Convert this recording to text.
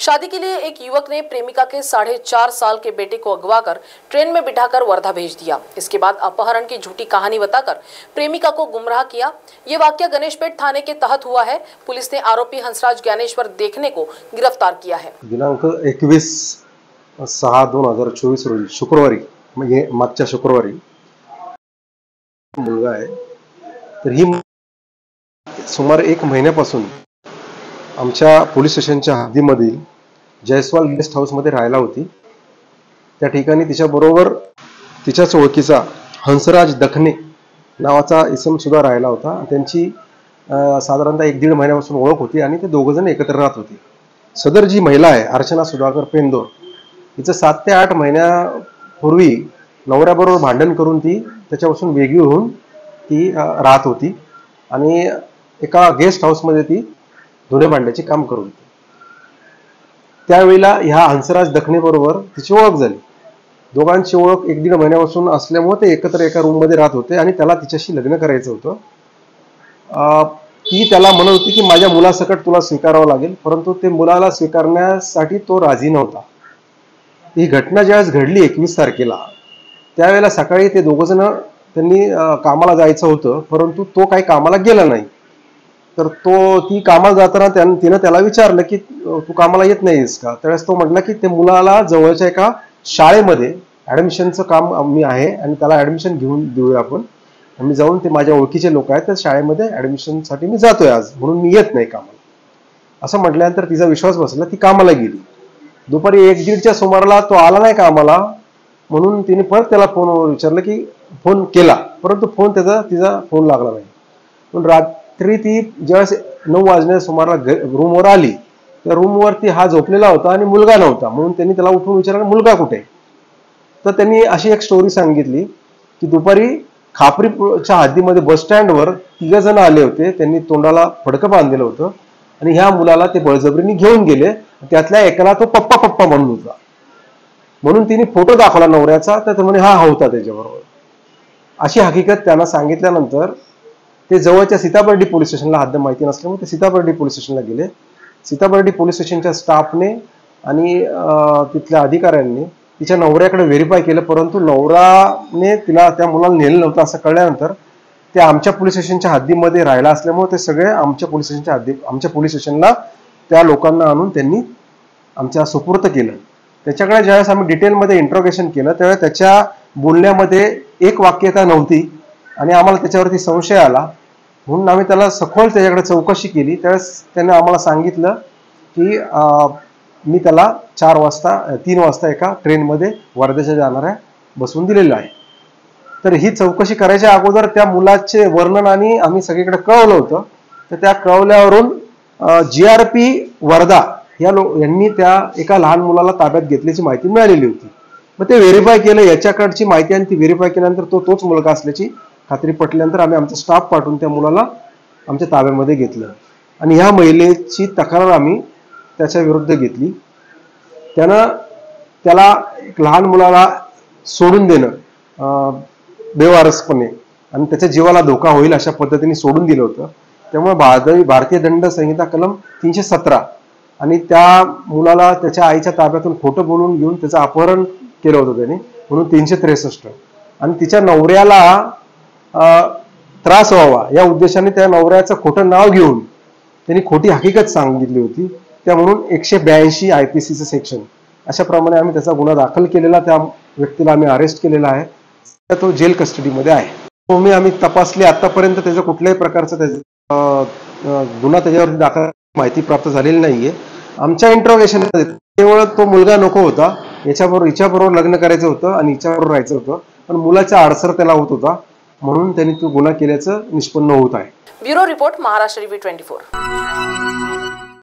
शादी के लिए एक युवक ने प्रेमिका के 4.5 साल के बेटे को अगवा कर ट्रेन में बिठाकर वर्धा भेज दिया। इसके बाद अपहरण की झूठी कहानी बताकर प्रेमिका को गुमराह किया। ये वाकया गणेशपेठ थाने के तहत हुआ है। पुलिस ने आरोपी हंसराज ज्ञानेश्वर देखने को गिरफ्तार किया है। दिनांक 21/6/2024 रोजी शुक्रवारी, म्हणजे मागच्या शुक्रवारी मुलगा आहे। तर ही सुमारे 1 महिन्यापासून आमच्या पोलीस स्टेशनच्या हद्दीमधील जयस्वाल गेस्ट हाऊस मध्ये राहायला होती। त्या ठिकाणी तिच्याबरोबर तिच्याच ओळखीचा हंसराज दखने नावाचा इसम सुद्धा राहिला होता। त्यांची साधारणतः 1-1.5 महिन्यापासून ओळख होती आणि ते दोघे जण एकत्र राहत होते। सदर जी महिला आहे अर्चना सुधाकर पेंदोर, हिचं 7 ते 8 महिन्यापूर्वी नवऱ्याबरोबर भांडण करून ती त्याच्यापासून वेगळी होऊन ती राहत होती आणि एका गेस्ट हाऊस मध्ये ती धुणे भांड्याचे काम करत होती। त्यावेळेला ह्या हंसराज दखने बरोबर तिची ओळख झाली। दोघांची ओळख 1-1.5 महिन्यापासून असल्यामुळे ते एकत्र एका रूम मध्ये राहत होते आणि त्याला तिच्याशी लग्न करायचं होतं। ती त्याला म्हणत होती की माझ्या मुलासकट तुला स्वीकारावं लागेल, परंतु ते मुलाला स्वीकारण्यासाठी तो राजी नव्हता। ही घटना ज्यावेळेस घडली 21 तारखेला, त्यावेळेला सकाळी ते दोघं जण त्यांनी कामाला जायचं होतं, परंतु तो काही कामाला गेला नाही। तर ती कामाला जाताना तिने त्याला विचारलं की तू कामाला येत नाहीस का? त्यावेळेस तो म्हटला की ते मुलाला जवळच्या एका शाळेमध्ये ऍडमिशनचं काम मी आहे आणि त्याला ऍडमिशन घेऊन देऊया आपण। मी जाऊन ते माझ्या ओळखीचे लोक आहेत त्या शाळेमध्ये ऍडमिशनसाठी मी जातोय आज, म्हणून मी येत नाही कामाला। असं म्हटल्यानंतर तिचा विश्वास बसला, ती कामाला गेली। दुपारी 1-1:30च्या सुमाराला तो आला नाही कामाला, म्हणून तिने परत त्याला फोनवर विचारलं की फोन केला, परंतु तिचा फोन लागला नाही। पण रात्री ती ज्यावेळेस 9 वाजण्याच्या सुमाराला रूमवर आली, त्या रूमवरती हा झोपलेला होता आणि मुलगा नव्हता, म्हणून त्यांनी त्याला उठून विचारलं मुलगा कुठे? तर त्यांनी अशी एक स्टोरी सांगितली की दुपारी खापरीच्या हद्दीमध्ये बस स्टँडवर 3 जण आले होते। त्यांनी तोंडाला फडकं बांधलेलं होतं आणि ह्या मुलाला ते बळजबरीने घेऊन गेले। त्यातल्या एकाला तो पप्पा पप्पा म्हणून होता, म्हणून तिने फोटो दाखवला नवऱ्याचा, तर ते म्हणे हा होता त्याच्याबरोबर। अशी हकीकत त्यांना सांगितल्यानंतर ते जवळच्या सीताबर्डी पोलीस स्टेशनला, हद्द माहिती नसल्यामुळे ते सीताबर्डी पोलीस स्टेशनला गेले। सीताबर्डी पोलीस स्टेशनच्या स्टाफने आणि तिथल्या अधिकाऱ्यांनी तिच्या नवऱ्याकडे व्हेरीफाय केलं, परंतु नवराने तिला त्या मुलाला नेलं नव्हतं असं कळल्यानंतर ते आमच्या पोलीस स्टेशनच्या हद्दीमध्ये राहिला असल्यामुळे ते सगळे आमच्या पोलीस स्टेशनला त्या लोकांना आणून त्यांनी आमच्या सुपूर्द केलं। त्याच्याकडे ज्यावेळेस आम्ही डिटेलमध्ये इंट्रोगेशन केलं त्यावेळेस त्याच्या बोलण्यामध्ये एक वाक्यता नव्हती आणि आम्हाला त्याच्यावरती संशय आला, म्हणून आम्ही त्याला सखोल त्याच्याकडे चौकशी केली। त्यावेळेस त्याने आम्हाला सांगितलं की मी त्याला 3 वाजता एका ट्रेनमध्ये वर्धेच्या जाणाऱ्या बसवून दिलेलं आहे। तर ही चौकशी करायच्या अगोदर त्या मुलाचे वर्णन आणि आम्ही सगळीकडे कळवलं होतं। तर त्या कळवल्यावरून GRP वर्धा यांनी त्या एका लहान मुलाला ताब्यात घेतल्याची माहिती मिळालेली होती। मग ते व्हेरीफाय केलं याच्याकडची माहिती आणि ती व्हेरीफाय केल्यानंतर तोच मुलगा असल्याची खात्री पटल्यानंतर आम्ही आमचा स्टाफ पाठवून त्या मुलाला आमच्या ताब्यामध्ये घेतलं आणि ह्या महिलेची तक्रार आम्ही त्याच्या विरुद्ध घेतली। त्याला एक लहान मुलाला सोडून देणं बेवारसपणे आणि त्याच्या जीवाला धोका होईल अशा पद्धतीने सोडून दिलं होतं। त्यामुळे भारतीय दंड संहिता कलम 317 आणि त्या मुलाला त्याच्या आईच्या ताब्यातून खोटं बोलून घेऊन त्याचं अपहरण केलं होतं त्याने, म्हणून 363 आणि तिच्या नवऱ्याला त्रास व्हावा या उद्देशाने त्या नवऱ्याचं खोटं नाव घेऊन त्यांनी खोटी हकीकत सांगितली होती। त्या म्हणून 182 IPCचं सेक्शन अशा प्रमाणे आम्ही त्याचा गुन्हा दाखल केलेला, त्या व्यक्तीला आम्ही अरेस्ट केलेला आहे। तो जेल कस्टडीमध्ये आहे। आम्ही तपासले, आतापर्यंत त्याच्या कुठल्याही प्रकारचा गुन्हा त्याच्यावरती दाखल माहिती प्राप्त झालेली नाहीये। आमच्या इंट्रोगेशन केवळ तो मुलगा नको होता, हिच्याबरोबर लग्न करायचं होतं आणि हिच्याबरोबर राहायचं होतं, पण मुलाचा अडसर त्याला होत होता, म्हणून त्यांनी तो गुन्हा केल्याचं निष्पन्न होत आहे। Bureau report, Maharashtra TV 24।